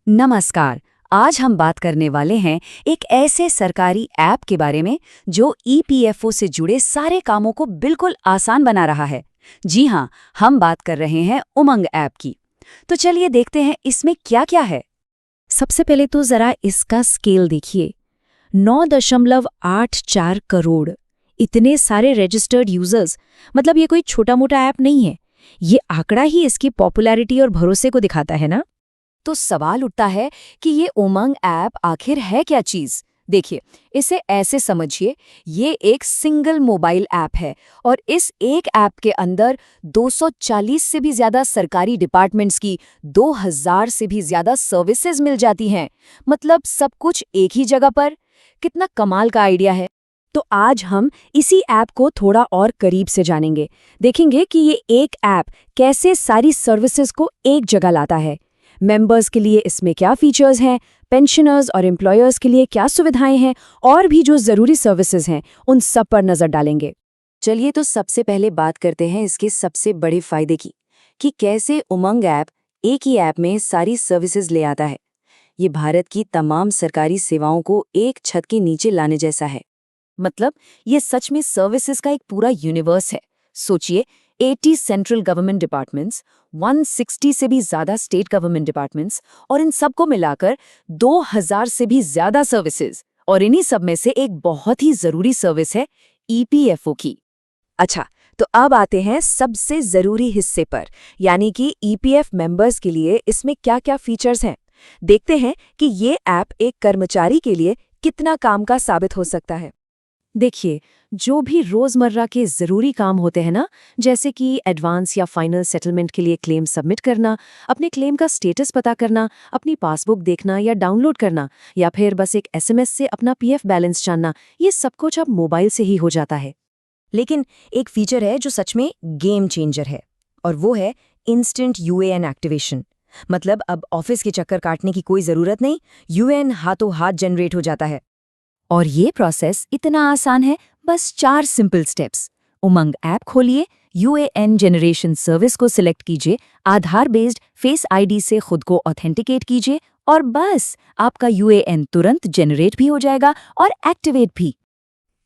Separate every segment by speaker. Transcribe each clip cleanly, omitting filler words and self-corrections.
Speaker 1: नमस्कार। आज हम बात करने वाले हैं एक ऐसे सरकारी ऐप के बारे में जो ईपीएफओ से जुड़े सारे कामों को बिल्कुल आसान बना रहा है। जी हाँ, हम बात कर रहे हैं उमंग ऐप की। तो चलिए देखते हैं इसमें क्या-क्या है।
Speaker 2: सबसे पहले तो जरा इसका स्केल देखिए। 9.84 करोड़, इतने सारे रजिस्टर्ड यूजर्स। मतलब ये कोई छोटा मोटा ऐप नहीं है। ये आंकड़ा ही इसकी पॉपुलैरिटी और भरोसे को दिखाता है ना।
Speaker 1: तो सवाल उठता है कि ये उमंग ऐप आखिर है क्या चीज। देखिए, इसे ऐसे समझिए, ये एक सिंगल मोबाइल ऐप है और इस एक ऐप के अंदर 240 से भी ज्यादा सरकारी डिपार्टमेंट्स की 2000 से भी ज्यादा सर्विसेज मिल जाती हैं। मतलब सब कुछ एक ही जगह पर। कितना कमाल का आइडिया है।
Speaker 2: तो आज हम इसी ऐप को थोड़ा और करीब से जानेंगे। देखेंगे कि ये एक ऐप कैसे सारी सर्विसेज को एक जगह लाता है। मेंबर्स के लिए इसमें क्या फीचर्स हैं, पेंशनर्स और एम्प्लॉयर्स के लिए क्या सुविधाएं हैं, और भी जो ज़रूरी सर्विसेज हैं उन सब पर नज़र डालेंगे।
Speaker 1: चलिए तो सबसे पहले बात करते हैं इसके सबसे बड़े फायदे की, कि कैसे उमंग ऐप एक ही ऐप में सारी सर्विसेज ले आता है। ये भारत की तमाम सरकारी सेवाओं को एक छत के नीचे लाने जैसा है। मतलब ये सच में सर्विसेज का एक पूरा यूनिवर्स है। सोचिए, 80 सेंट्रल गवर्नमेंट डिपार्टमेंट्स, 160 से भी ज्यादा स्टेट गवर्नमेंट डिपार्टमेंट्स और इन सबको मिलाकर 2000 से भी ज्यादा सर्विसेज। और इन्हीं सब में से एक बहुत ही जरूरी सर्विस है ईपीएफओ की।
Speaker 2: अच्छा, तो अब आते हैं सबसे ज़रूरी हिस्से पर, यानी कि ईपीएफ मेंबर्स के लिए इसमें क्या-क्या फीचर्स हैं। देखते हैं कि ये ऐप एक कर्मचारी के लिए कितना काम का साबित हो सकता है। देखिए, जो भी रोज़मर्रा के ज़रूरी काम होते हैं ना, जैसे कि एडवांस या फाइनल सेटलमेंट के लिए क्लेम सबमिट करना, अपने क्लेम का स्टेटस पता करना, अपनी पासबुक देखना या डाउनलोड करना, या फिर बस एक एसएमएस से अपना पीएफ बैलेंस जानना, ये सब कुछ अब मोबाइल से ही हो जाता है।
Speaker 1: लेकिन एक फीचर है जो सच में गेम चेंजर है, और वो है इंस्टेंट यूएएन एक्टिवेशन। मतलब अब ऑफिस के चक्कर काटने की कोई ज़रूरत नहीं, यूएएन हाथों हाथ जनरेट हो जाता है। और ये प्रोसेस इतना आसान है, बस 4 सिंपल स्टेप्स। उमंग ऐप खोलिए, यूएएन जनरेशन सर्विस को सिलेक्ट कीजिए, आधार बेस्ड फेस आईडी से खुद को ऑथेंटिकेट कीजिए और बस आपका यूएएन तुरंत जनरेट भी हो जाएगा और एक्टिवेट भी।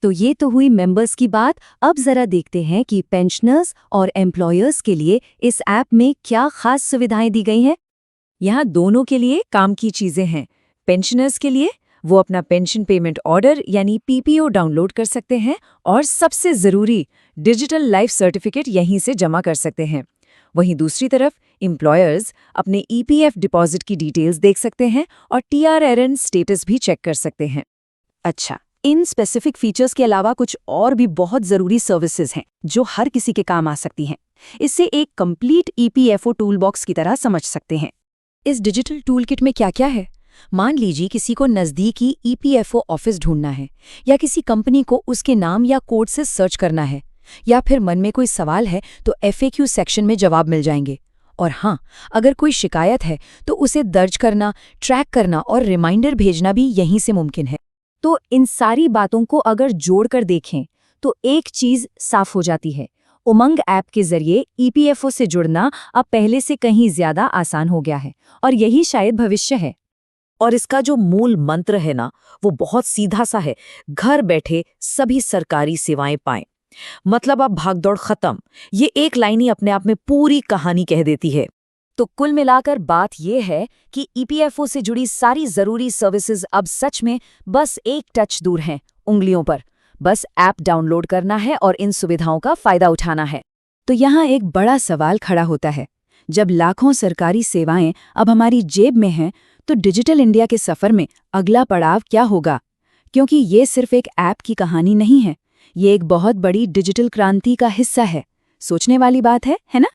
Speaker 2: तो ये तो हुई मेंबर्स की बात। अब जरा देखते हैं कि पेंशनर्स और एम्प्लॉयर्स के लिए इस ऐप में क्या खास सुविधाएं दी गई हैं। यहाँ दोनों के लिए काम की चीजें हैं। पेंशनर्स के लिए वो अपना पेंशन पेमेंट ऑर्डर यानी पीपीओ डाउनलोड कर सकते हैं और सबसे ज़रूरी डिजिटल लाइफ सर्टिफिकेट यहीं से जमा कर सकते हैं। वहीं दूसरी तरफ एम्प्लॉयर्स अपने ईपीएफ डिपॉजिट की डिटेल्स देख सकते हैं और टीआरआरएन स्टेटस भी चेक कर सकते हैं। अच्छा, इन स्पेसिफिक फीचर्स के अलावा कुछ और भी बहुत ज़रूरी सर्विसेज हैं जो हर किसी के काम आ सकती हैं। इससे एक कंप्लीट ईपीएफओ टूलबॉक्स की तरह समझ सकते हैं। इस डिजिटल टूलकिट में क्या-क्या है? मान लीजिए किसी को नज़दीकी ईपीएफओ ऑफिस ढूंढना है, या किसी कंपनी को उसके नाम या कोड से सर्च करना है, या फिर मन में कोई सवाल है तो एफएक्यू सेक्शन में जवाब मिल जाएंगे। और हाँ, अगर कोई शिकायत है तो उसे दर्ज करना, ट्रैक करना और रिमाइंडर भेजना भी यहीं से मुमकिन है। तो इन सारी बातों को अगर जोड़कर देखें तो एक चीज़ साफ हो जाती है, उमंग ऐप के जरिए ईपीएफओ से जुड़ना अब पहले से कहीं ज्यादा आसान हो गया है, और यही शायद भविष्य है।
Speaker 3: और इसका जो मूल मंत्र है ना, वो बहुत सीधा सा है, घर बैठे सभी सरकारी सेवाएं पाएं। मतलब अब भागदौड़ खत्म। ये एक लाइन ही अपने आप में पूरी कहानी कह देती है।
Speaker 1: तो कुल मिलाकर बात यह है कि ईपीएफओ से जुड़ी सारी जरूरी सर्विसेज अब सच में बस एक टच दूर हैं, उंगलियों पर। बस ऐप डाउनलोड करना है और इन सुविधाओं का फायदा उठाना है।
Speaker 2: तो यहाँ एक बड़ा सवाल खड़ा होता है, जब लाखों सरकारी सेवाएं अब हमारी जेब में हैं, तो डिजिटल इंडिया के सफर में अगला पड़ाव क्या होगा? क्योंकि ये सिर्फ एक ऐप की कहानी नहीं है, ये एक बहुत बड़ी डिजिटल क्रांति का हिस्सा है। सोचने वाली बात है ना?